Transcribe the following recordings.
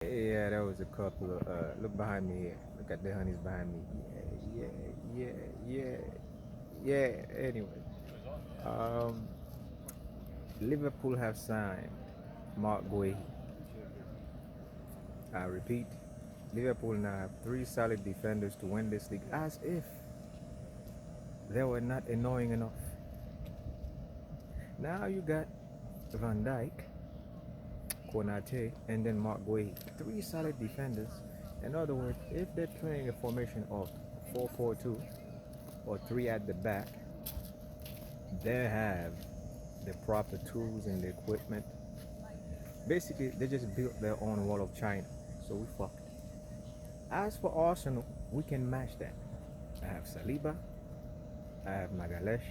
Yeah, that was a couple of. Look behind me here. Look at the honeys behind me. Yeah, yeah, yeah, yeah, yeah. Anyway, um, Liverpool have signed Mark Guehi. I repeat, Liverpool now have three solid defenders to win this league, as if they were not annoying enough. Now you got Van Dijk, Konate, and then Mark Guehi. Three solid defenders. In other words, if they're playing a formation of 4-4-2 or three at the back, they have the proper tools and the equipment. Basically, they just built their own wall of China. So we fucked. As for Arsenal, we can match that. I have Saliba, I have Magalesh,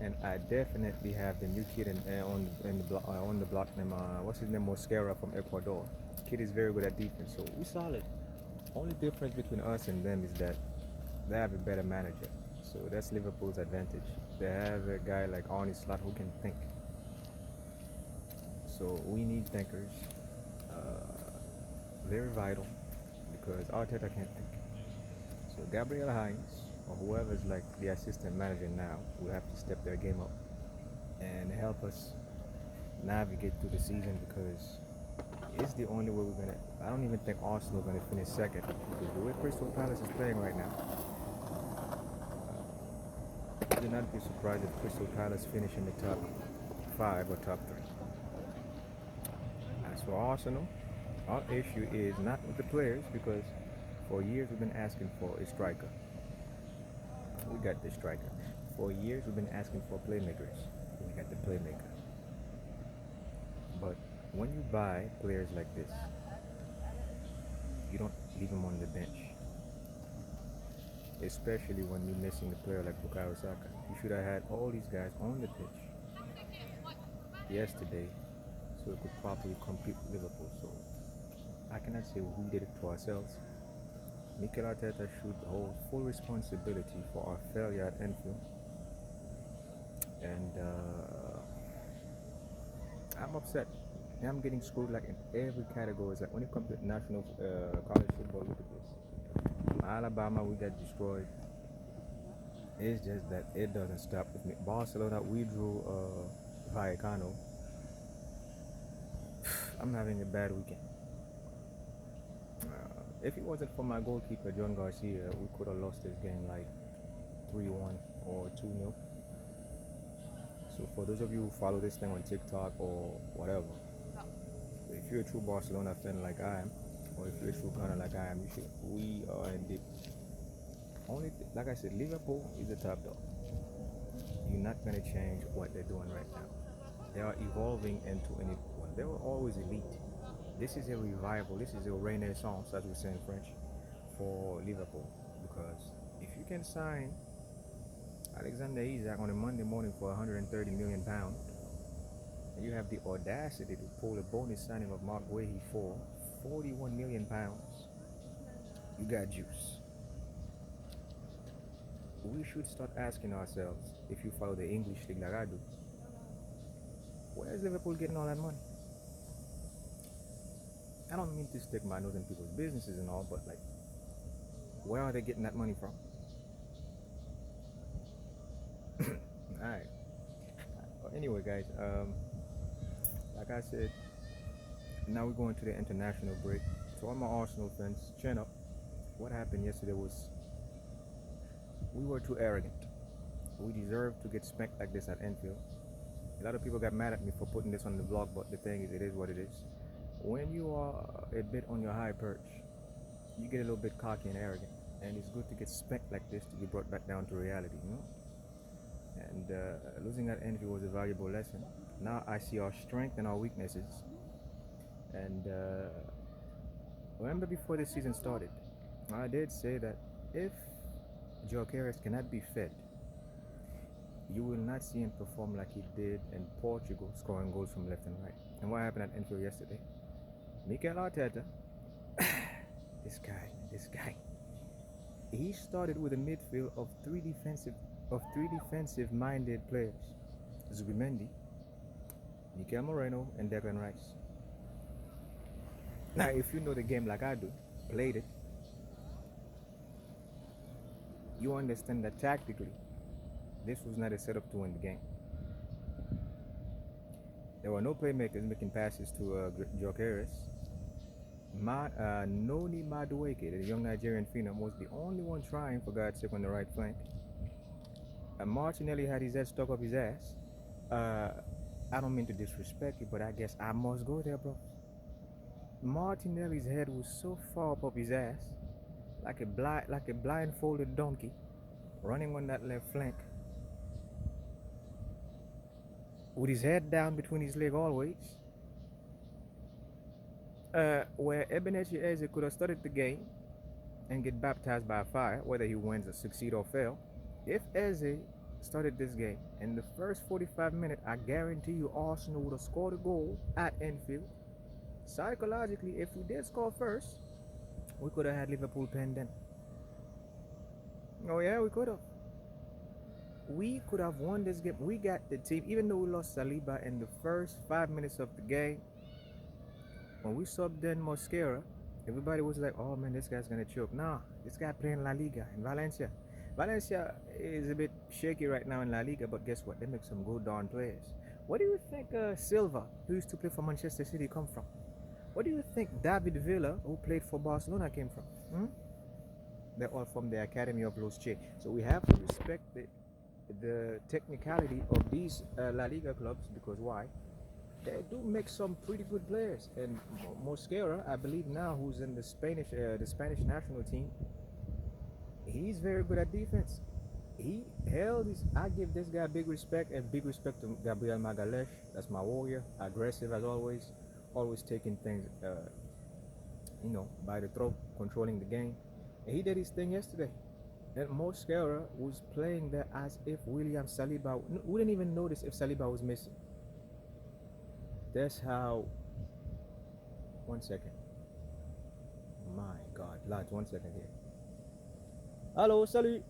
and I definitely have the new kid on the block name. What's his name? Mosquera from Ecuador. Kid is very good at defense, so we solid. Only difference between us and them is that they have a better manager. So that's Liverpool's advantage. They have a guy like Arne Slot who can think. So we need thinkers. Very vital because Arteta can't think. So Gabriel Hines or whoever's like the assistant manager now will have to step their game up and help us navigate through the season because it's the only way we're gonna. I don't even think Arsenal are gonna finish second because the way Crystal Palace is playing right now, I would not be surprised if Crystal Palace finish in the top five or top three. As for Arsenal, our issue is not with the players because for years we've been asking for a striker. We got the striker. For years we've been asking for playmakers. We got the playmaker. But when you buy players like this, you don't leave them on the bench. Especially when you're missing a player like Bukayo Saka. You should have had all these guys on the pitch yesterday so we could properly compete with Liverpool. So I cannot say we did it to ourselves. Mikel Arteta should hold full responsibility for our failure at Enfield. And I'm upset. I'm getting screwed like in every category. It's like when it comes to national college football, look at this. Alabama, we got destroyed. It's just that it doesn't stop with me. Barcelona, we drew Vallecano. I'm having a bad weekend. If it wasn't for my goalkeeper, John Garcia, we could have lost this game like 3-1 or 2-0. So for those of you who follow this thing on TikTok or whatever, if you're a true Barcelona fan like I am, or if you're a true Gunner like I am, you should. We are in the like I said, Liverpool is the top dog. You're not gonna change what they're doing right now. They are evolving into an. Well, they were always elite. This is a revival. This is a renaissance, as we say in French, for Liverpool. Because if you can sign Alexander Isak on a Monday morning for 130 million pounds, and you have the audacity to pull a bonus signing of Mark Guehi for 41 million pounds, you got juice. We should start asking ourselves, if you follow the English league like I do, where's Liverpool getting all that money? I don't mean to stick my nose in people's businesses and all, but like, where are they getting that money from? All right. Anyway, guys, like I said, now we're going to the international break. So all my Arsenal fans, chin up. What happened yesterday was we were too arrogant. We deserve to get spanked like this at Enfield. A lot of people got mad at me for putting this on the blog, but the thing is, it is what it is. When you are a bit on your high perch, you get a little bit cocky and arrogant, and it's good to get spanked like this to be brought back down to reality, you know. And losing at Enfield was a valuable lesson. Now I see our strength and our weaknesses. And remember, before the season started, I did say that if Jokeres cannot be fed, you will not see him perform like he did in Portugal, scoring goals from left and right. And what happened at Enfield yesterday? Mikel Arteta, this guy, he started with a midfield of three defensive-minded players: Zubimendi, Mikel Moreno, and Declan Rice. Now, if you know the game like I do, played it, you understand that tactically, this was not a setup to win the game. There were no playmakers making passes to Jokeres. Noni Madueke, the young Nigerian phenom, was the only one trying, for God's sake, on the right flank. Martinelli had his head stuck up his ass. Uh, I don't mean to disrespect you, but I guess I must go there, bro. Martinelli's head was so far up his ass, like a blindfolded donkey, running on that left flank, with his head down between his leg always. Where Ebenezer Eze could have started the game and get baptized by fire, whether he wins or succeed or fail. If Eze started this game in the first 45 minutes, I guarantee you Arsenal would have scored a goal at Enfield. Psychologically, if we did score first, we could have had Liverpool pinned in. Oh yeah, we could have. We could have won this game. We got the team, even though we lost Saliba in the first 5 minutes of the game. When we subbed in Mosquera, everybody was like, "Oh man, this guy's gonna choke." Nah, this guy playing La Liga in Valencia. Valencia is a bit shaky right now in La Liga, but guess what? They make some good darn players. What do you think Silva, who used to play for Manchester City, come from? What do you think David Villa, who played for Barcelona, came from? They're all from the Academy of Los Che. So we have to respect the technicality of these La Liga clubs, because why? They do make some pretty good players. And Mosquera, I believe now, who's in the Spanish national team, he's very good at defense. He held his. I give this guy big respect, and big respect to Gabriel Magalesh. That's my warrior, aggressive as always taking things, by the throat, controlling the game. And he did his thing yesterday. And Mosquera was playing there as if William Saliba wouldn't even notice if Saliba was missing. That's how. 1 second. My God, lads, 1 second here. Hello, salut.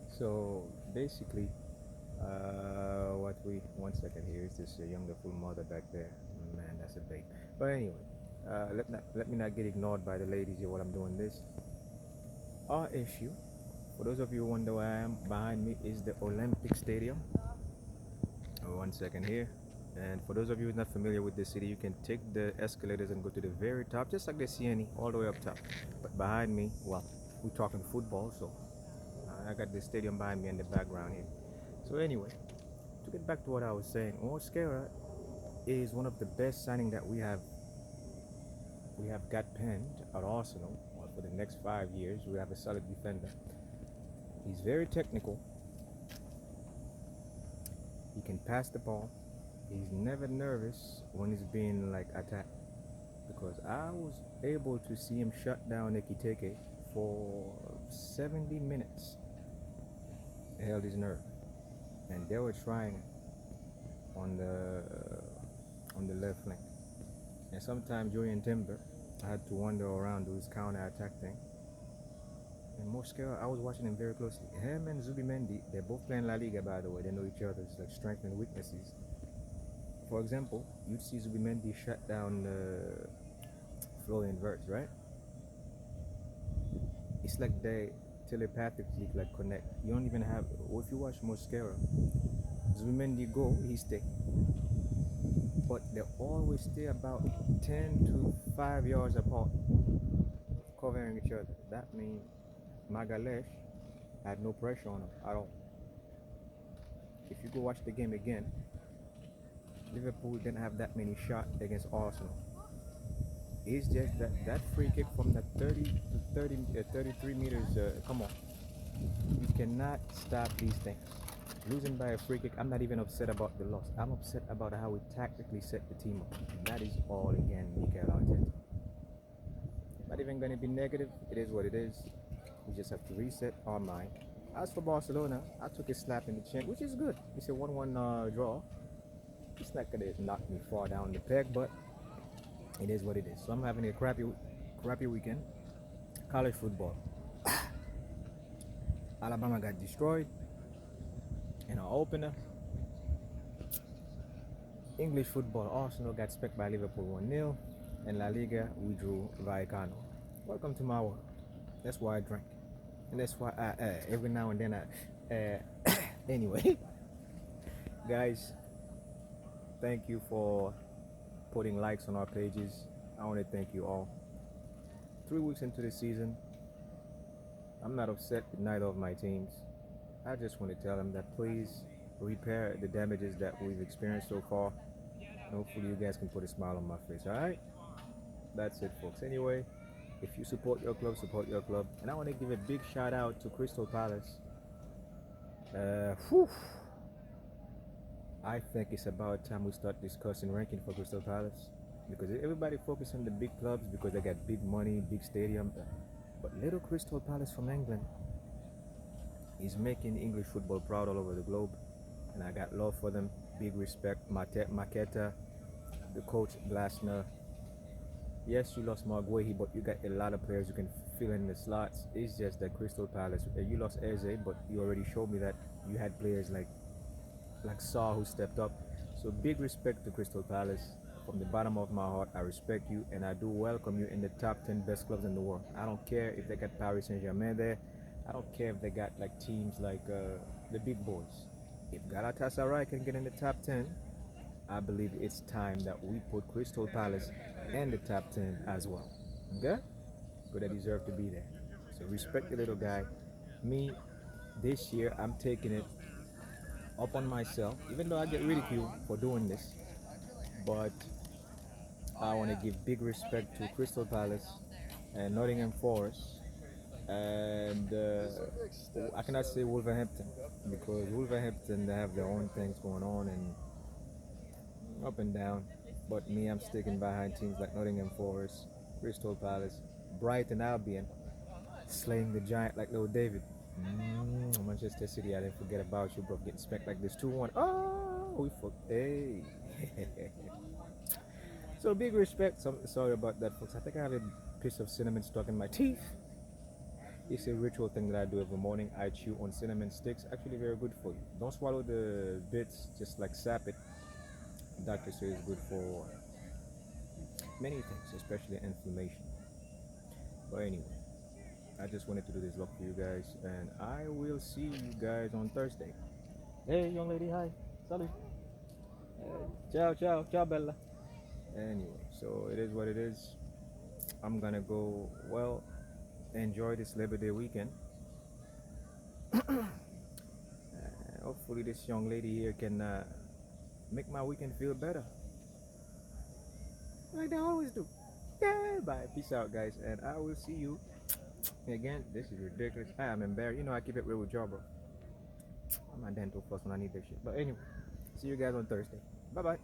So basically, 1 second here is this wonderful mother back there. Man, that's a babe. But anyway, let me not get ignored by the ladies here while I'm doing this. Our issue, for those of you who wonder where I am, behind me is the Olympic Stadium. 1 second here. And for those of you who's not familiar with this city, you can take the escalators and go to the very top, just like the CNE, all the way up top. But behind me, well, we're talking football, so I got the stadium behind me in the background here. So anyway, to get back to what I was saying, Mosquera is one of the best signings that we have got penned at Arsenal. Well, for the next 5 years, we have a solid defender. He's very technical. He can pass the ball. He's never nervous when he's being attacked, because I was able to see him shut down Ekiteke for 70 minutes. He held his nerve, and they were trying on the left flank. And sometimes Julian Timber, I had to wander around, do his counter attack thing. And Mosquera, I was watching him very closely. Him and Zubimendi, they're both playing La Liga, by the way. They know each other's strengths and weaknesses. For example, you'd see Zubimendi shut down Florian Wirtz, right? It's like they telepathically connect. You don't even have. If you watch Mosquera, Zubimendi go, he stay. But they always stay about 10 to 5 yards apart, covering each other. That means Magalesh had no pressure on him at all. If you go watch the game again, Liverpool didn't have that many shots against Arsenal. It's just that free kick from the 33 meters. Come on, you cannot stop these things. Losing by a free kick, I'm not even upset about the loss. I'm upset about how we tactically set the team up. That is all again, Mikel Arteta. Not even going to be negative. It is what it is. We just have to reset our mind. As for Barcelona, I took a slap in the chin, which is good. It's a 1-1 draw. It's not going to knock me far down the peg, but it is what it is. So I'm having a crappy weekend. College football. Alabama got destroyed in our opener. English football, Arsenal got specked by Liverpool 1-0, and La Liga, we drew Vallecano. Welcome to my world. That's why I drink. And that's why every now and then anyway, guys, thank you for putting likes on our pages. I want to thank you all. 3 weeks into the season, I'm not upset with neither of my teams. I just want to tell them that please repair the damages that we've experienced so far. And hopefully you guys can put a smile on my face, alright? That's it, folks. Anyway, if you support your club, support your club. And I want to give a big shout out to Crystal Palace. Whew, I think it's about time we start discussing ranking for Crystal Palace. Because everybody focus on the big clubs because they got big money, big stadium. But little Crystal Palace from England is making English football proud all over the globe. And I got love for them, big respect. Maketa, the coach, Glasner. Yes, you lost Marguehi, but you got a lot of players you can fill in the slots. It's just that Crystal Palace, you lost Eze, but you already showed me that you had players like Saw who stepped up. So big respect to Crystal Palace. From the bottom of my heart, I respect you and I do welcome you in the top 10 best clubs in the world. I don't care if they got Paris Saint-Germain there. I don't care if they got like teams like the big boys. If Galatasaray can get in the top 10, I believe it's time that we put Crystal Palace in the top 10 as well. Okay? Because they deserve to be there. So respect the little guy. Me, this year, I'm taking it up on myself, even though I get ridiculed for doing this. But I want to give big respect to Crystal Palace and Nottingham Forest. And I cannot say Wolverhampton because Wolverhampton they have their own things going on and up and down. But me, I'm sticking behind teams like Nottingham Forest, Crystal Palace, Brighton Albion, slaying the giant like little David. Manchester City, I didn't forget about you, bro. Getting spanked like this 2-1. Oh, we fucked. Hey. So big respect. Sorry about that, folks. I think I have a piece of cinnamon stuck in my teeth. It's a ritual thing that I do every morning. I chew on cinnamon sticks. Actually, very good for you. Don't swallow the bits. Just like sap it. Doctor says it's good for many things, especially inflammation. But anyway, I just wanted to do this vlog for you guys, and I will see you guys on Thursday. Hey, young lady, hi. Salut. Ciao, ciao, ciao, Bella. Anyway, so it is what it is. I'm gonna go, well, enjoy this Labor Day weekend. Hopefully, this young lady here can make my weekend feel better. Like they always do. Yeah, bye. Peace out, guys, and I will see you again. This is ridiculous. I am embarrassed. You know, I keep it real with y'all, bro. I'm my dental floss when I need this shit. But anyway, see you guys on Thursday. Bye bye.